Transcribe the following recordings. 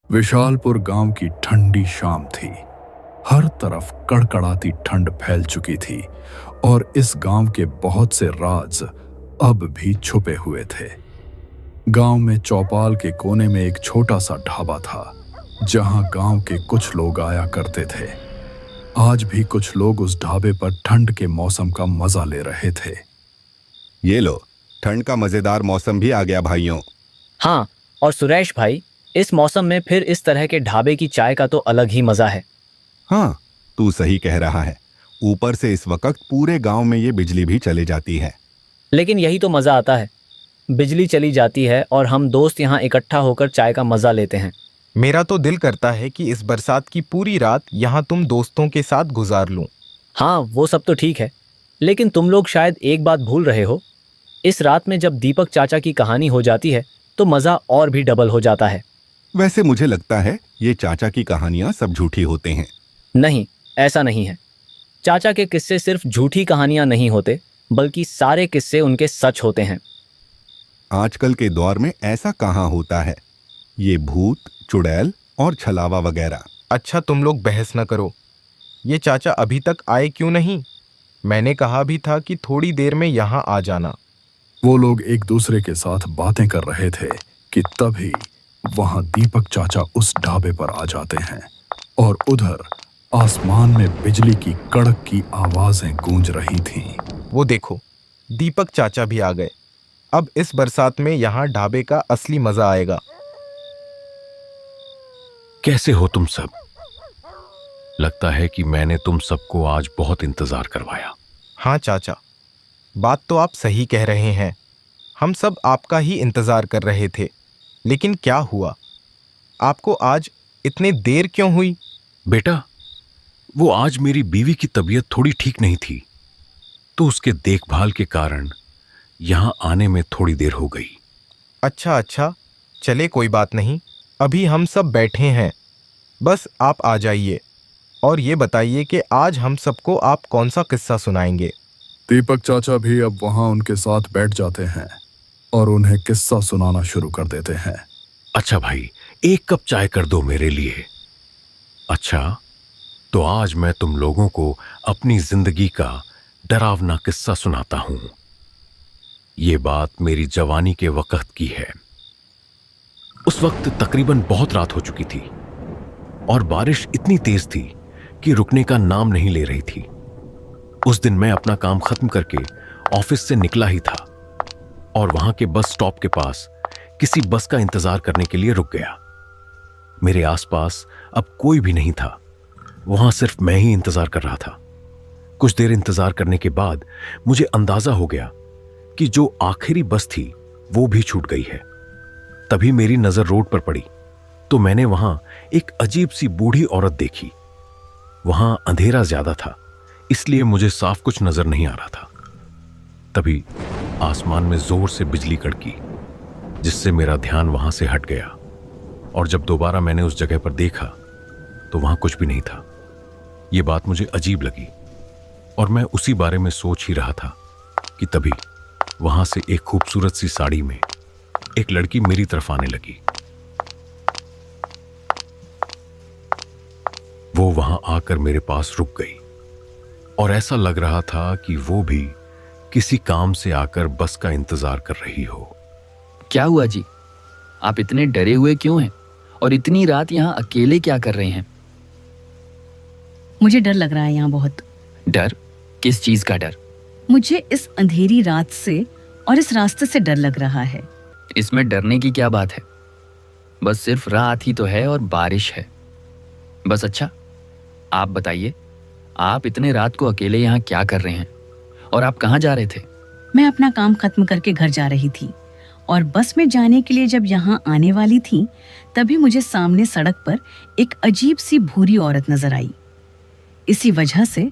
विशालपुर गांव की ठंडी शाम थी। हर तरफ कड़कड़ाती ठंड फैल चुकी थी और इस गांव के बहुत से राज अब भी छुपे हुए थे। गांव में चौपाल के कोने में एक छोटा सा ढाबा था जहां गांव के कुछ लोग आया करते थे। आज भी कुछ लोग उस ढाबे पर ठंड के मौसम का मजा ले रहे थे। ये लो, ठंड का मजेदार मौसम भी आ गया भाइयों। हाँ, और सुरेश भाई, इस मौसम में फिर इस तरह के ढाबे की चाय का तो अलग ही मजा है। हाँ, तू सही कह रहा है। ऊपर से इस वक्त पूरे गांव में ये बिजली भी चली जाती है। लेकिन यही तो मजा आता है, बिजली चली जाती है और हम दोस्त यहाँ इकट्ठा होकर चाय का मजा लेते हैं। मेरा तो दिल करता है कि इस बरसात की पूरी रात यहाँ तुम दोस्तों के साथ गुजार लूं। हाँ, वो सब तो ठीक है, लेकिन तुम लोग शायद एक बात भूल रहे हो। इस रात में जब दीपक चाचा की कहानी हो जाती है तो मजा और भी डबल हो जाता है। वैसे मुझे लगता है ये चाचा की कहानियां सब झूठी होते हैं। नहीं, ऐसा नहीं है। चाचा के किस्से सिर्फ झूठी कहानियां नहीं होते, बल्कि सारे किस्से उनके सच होते हैं। आजकल के दौर में ऐसा कहाँ होता है, ये भूत, चुड़ैल और छलावा वगैरह। अच्छा, तुम लोग बहस न करो। ये चाचा अभी तक आए क्यों नहीं? मैंने कहा भी था कि थोड़ी देर में यहाँ आ जाना। वो लोग एक दूसरे के साथ बातें कर रहे थे कि तभी वहां दीपक चाचा उस ढाबे पर आ जाते हैं और उधर आसमान में बिजली की कड़क की आवाजें गूंज रही थीं। वो देखो, दीपक चाचा भी आ गए। अब इस बरसात में यहाँ ढाबे का असली मजा आएगा। कैसे हो तुम सब? लगता है कि मैंने तुम सबको आज बहुत इंतजार करवाया। हाँ चाचा, बात तो आप सही कह रहे हैं। हम सब आपका ही इंतजार कर रहे थे, लेकिन क्या हुआ? आपको आज इतनी देर क्यों हुई? बेटा, वो आज मेरी बीवी की तबीयत थोड़ी ठीक नहीं थी, तो उसके देखभाल के कारण यहां आने में थोड़ी देर हो गई। अच्छा, चले कोई बात नहीं। अभी हम सब बैठे हैं, बस आप आ जाइए और ये बताइए कि आज हम सबको आप कौन सा किस्सा सुनाएंगे। दीपक चाचा भी अब वहां उनके साथ बैठ जाते हैं और उन्हें किस्सा सुनाना शुरू कर देते हैं। अच्छा भाई, एक कप चाय कर दो मेरे लिए। अच्छा, तो आज मैं तुम लोगों को अपनी जिंदगी का डरावना किस्सा सुनाता हूं। ये बात मेरी जवानी के वक्त की है। उस वक्त तकरीबन बहुत रात हो चुकी थी और बारिश इतनी तेज थी कि रुकने का नाम नहीं ले रही थी। उस दिन मैं अपना काम खत्म करके ऑफिस से निकला ही था और वहां के बस स्टॉप के पास किसी बस का इंतजार करने के लिए रुक गया। मेरे आसपास अब कोई भी नहीं था, वहां सिर्फ मैं ही इंतजार कर रहा था। कुछ देर इंतजार करने के बाद मुझे अंदाजा हो गया कि जो आखिरी बस थी वो भी छूट गई है। तभी मेरी नजर रोड पर पड़ी तो मैंने वहां एक अजीब सी बूढ़ी औरत देखी। वहां अंधेरा ज्यादा था, इसलिए मुझे साफ कुछ नजर नहीं आ रहा था। तभी आसमान में जोर से बिजली कड़की, जिससे मेरा ध्यान वहां से हट गया और जब दोबारा मैंने उस जगह पर देखा तो वहां कुछ भी नहीं था। यह बात मुझे अजीब लगी और मैं उसी बारे में सोच ही रहा था कि तभी वहां से एक खूबसूरत सी साड़ी में एक लड़की मेरी तरफ आने लगी। वो वहां आकर मेरे पास रुक गई और ऐसा लग रहा था कि वो भी किसी काम से आकर बस का इंतजार कर रही हो। क्या हुआ जी? आप इतने डरे हुए क्यों हैं? और इतनी रात यहाँ अकेले क्या कर रहे हैं? मुझे डर लग रहा है यहाँ बहुत। डर? किस चीज का डर? मुझे इस अंधेरी रात से और इस रास्ते से डर लग रहा है। इसमें डरने की क्या बात है? बस सिर्फ रात ही तो है और बारिश है बस। अच्छा, आप बताइए, आप इतने रात को अकेले यहाँ क्या कर रहे हैं और आप कहाँ जा रहे थे? मैं अपना काम खत्म करके घर जा रही थी और बस में जाने के लिए जब यहाँ आने वाली थी तभी मुझे सामने सड़क पर एक अजीब सी भूरी औरत नजर आई। इसी वजह से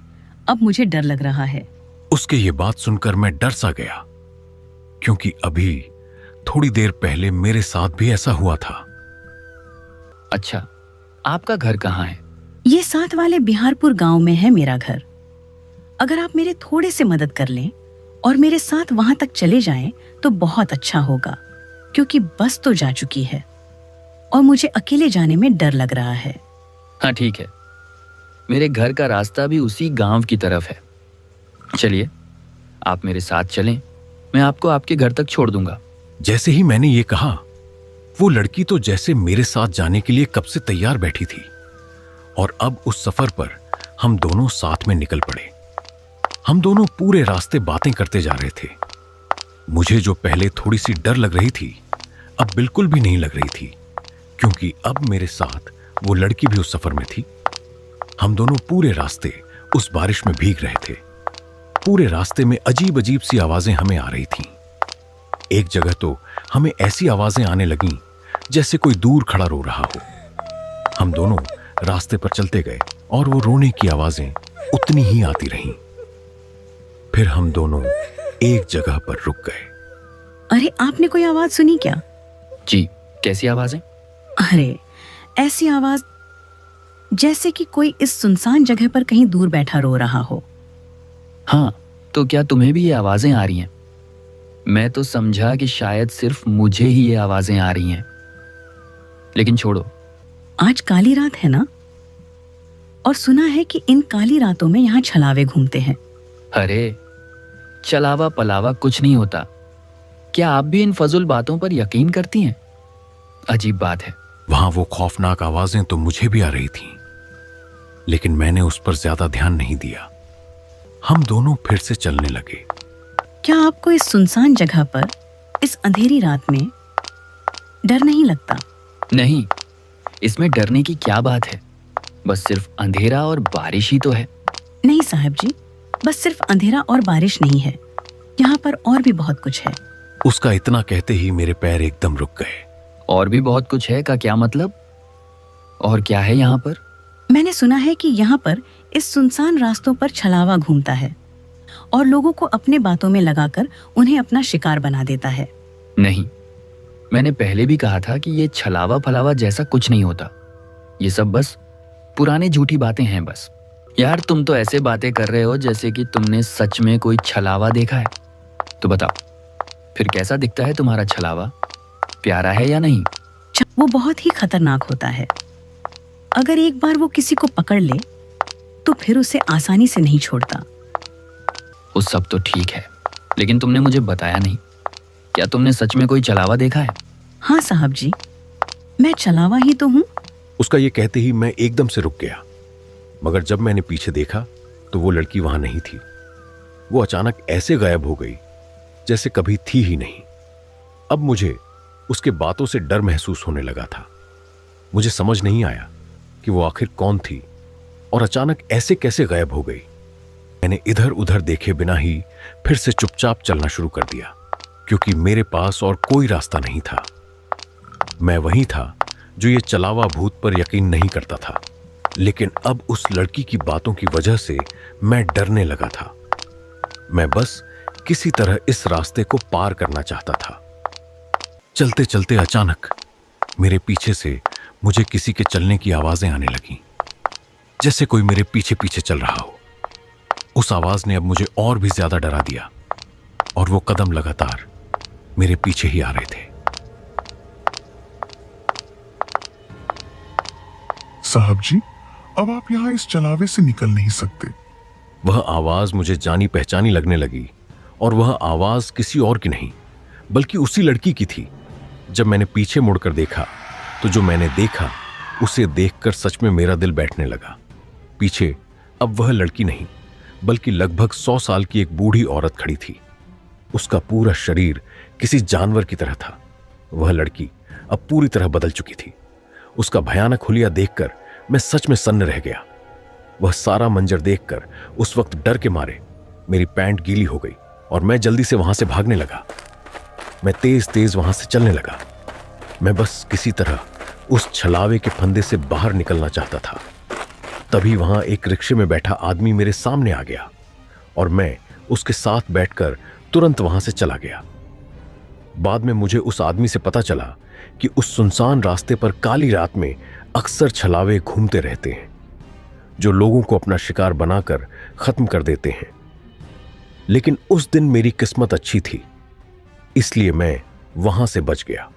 अब मुझे डर लग रहा है। उसके ये बात सुनकर मैं डर सा गया, क्योंकि अभी थोड़ी देर पहले मेरे साथ भी ऐसा हुआ था। अच्छा, आपका घर कहाँ है? ये साथ वाले बिहारपुर गांव में है मेरा घर। अगर आप मेरे थोड़े से मदद कर लें और मेरे साथ वहां तक चले जाएं तो बहुत अच्छा होगा, क्योंकि बस तो जा चुकी है और मुझे अकेले जाने में डर लग रहा है। हाँ ठीक है, मेरे घर का रास्ता भी उसी गांव की तरफ है। चलिए आप मेरे साथ चलें, मैं आपको आपके घर तक छोड़ दूंगा। जैसे ही मैंने ये कहा, वो लड़की तो जैसे मेरे साथ जाने के लिए कब से तैयार बैठी थी, और अब उस सफर पर हम दोनों साथ में निकल पड़े। हम दोनों पूरे रास्ते बातें करते जा रहे थे। मुझे जो पहले थोड़ी सी डर लग रही थी, अब बिल्कुल भी नहीं लग रही थी, क्योंकि अब मेरे साथ वो लड़की भी उस सफर में थी। हम दोनों पूरे रास्ते उस बारिश में भीग रहे थे। पूरे रास्ते में अजीब अजीब सी आवाजें हमें आ रही थीं। एक जगह तो हमें ऐसी आवाजें आने लगीं जैसे कोई दूर खड़ा रो रहा हो। हम दोनों रास्ते पर चलते गए और वो रोने की आवाजें उतनी ही आती रहीं। फिर हम दोनों एक जगह पर रुक गए। अरे आपने कोई आवाज सुनी क्या? जी, कैसी आवाजें? अरे ऐसी आवाज जैसे कि कोई इस सुनसान जगह पर कहीं दूर बैठा रो रहा हो। हाँ, तो क्या तुम्हें भी ये आवाजें आ रही हैं? मैं तो समझा कि शायद सिर्फ मुझे ही ये आवाजें आ रही हैं, लेकिन छोड़ो। आज काली रात है ना, और सुना है कि इन काली रातों में यहाँ छलावे घूमते हैं। अरे चलावा पलावा कुछ नहीं होता। क्या आप भी इन फजूल बातों पर यकीन करती हैं? अजीब बात है। वहां वो खौफनाक आवाजें तो मुझे भी आ रही थीं, लेकिन मैंने उस पर ज्यादा ध्यान नहीं दिया। हम दोनों फिर से चलने लगे। क्या आपको इस सुनसान जगह पर इस अंधेरी रात में डर नहीं लगता? नहीं, इसमें डरने की क्या बात है? बस सिर्फ अंधेरा और बारिश ही तो है। नहीं साहब जी, बस सिर्फ अंधेरा और बारिश नहीं है, यहाँ पर और भी बहुत कुछ है। उसका इतना कहते ही मेरे पैर एकदम रुक गए। और भी बहुत कुछ है का क्या मतलब? और क्या है यहाँ पर? मैंने सुना है कि यहाँ पर इस सुनसान रास्तों पर छलावा घूमता है और लोगों को अपने बातों में लगाकर उन्हें अपना शिकार बना देता है। नहीं, मैंने पहले भी कहा था कि ये छलावा फलावा जैसा कुछ नहीं होता। ये सब बस पुरानी झूठी बातें हैं बस। यार तुम तो ऐसे बातें कर रहे हो जैसे कि तुमने सच में कोई छलावा देखा है। तो बताओ, फिर कैसा दिखता है तुम्हारा छलावा? प्यारा है या नहीं? वो बहुत ही खतरनाक होता है। अगर एक बार वो किसी को पकड़ ले तो फिर उसे आसानी से नहीं छोड़ता। वो सब तो ठीक है, लेकिन तुमने मुझे बताया नहीं। क्या तुमने सच में कोई छलावा देखा है? हाँ साहब जी, मैं छलावा ही तो हूँ। उसका ये कहते ही मैं एकदम से रुक गया, मगर जब मैंने पीछे देखा तो वो लड़की वहां नहीं थी। वो अचानक ऐसे गायब हो गई जैसे कभी थी ही नहीं। अब मुझे उसके बातों से डर महसूस होने लगा था। मुझे समझ नहीं आया कि वो आखिर कौन थी और अचानक ऐसे कैसे गायब हो गई। मैंने इधर उधर देखे बिना ही फिर से चुपचाप चलना शुरू कर दिया, क्योंकि मेरे पास और कोई रास्ता नहीं था। मैं वही था जो ये चलावा भूत पर यकीन नहीं करता था, लेकिन अब उस लड़की की बातों की वजह से मैं डरने लगा था। मैं बस किसी तरह इस रास्ते को पार करना चाहता था। चलते चलते अचानक मेरे पीछे से मुझे किसी के चलने की आवाजें आने लगीं, जैसे कोई मेरे पीछे पीछे चल रहा हो। उस आवाज ने अब मुझे और भी ज्यादा डरा दिया, और वो कदम लगातार मेरे पीछे ही आ रहे थे। साहब जी, अब आप यहाँ इस चलावे से निकल नहीं सकते। वह आवाज मुझे जानी पहचानी लगने लगी, और वह आवाज किसी और की नहीं बल्कि उसी लड़की की थी। जब मैंने पीछे मुड़कर देखा तो जो मैंने देखा उसे देखकर सच में मेरा दिल बैठने लगा। पीछे अब वह लड़की नहीं बल्कि लगभग 100 साल की एक बूढ़ी औरत खड़ी थी। उसका पूरा शरीर किसी जानवर की तरह था। वह लड़की अब पूरी तरह बदल चुकी थी। उसका भयानक हुलिया देखकर मैं सच में सन्न रह गया। वह सारा मंजर देखकर उस वक्त डर के मारे मेरी पैंट गीली हो गई और मैं जल्दी से वहां से भागने लगा। मैं तेज तेज वहां से चलने लगा। मैं बस किसी तरह उस छलावे के फंदे से बाहर निकलना चाहता था। तभी वहां एक रिक्शे में बैठा आदमी मेरे सामने आ गया और मैं उसके साथ बैठकर तुरंत वहां से चला गया। बाद में मुझे उस आदमी से पता चला कि उस सुनसान रास्ते पर काली रात में अक्सर छलावे घूमते रहते हैं, जो लोगों को अपना शिकार बनाकर खत्म कर देते हैं। लेकिन उस दिन मेरी किस्मत अच्छी थी, इसलिए मैं वहां से बच गया।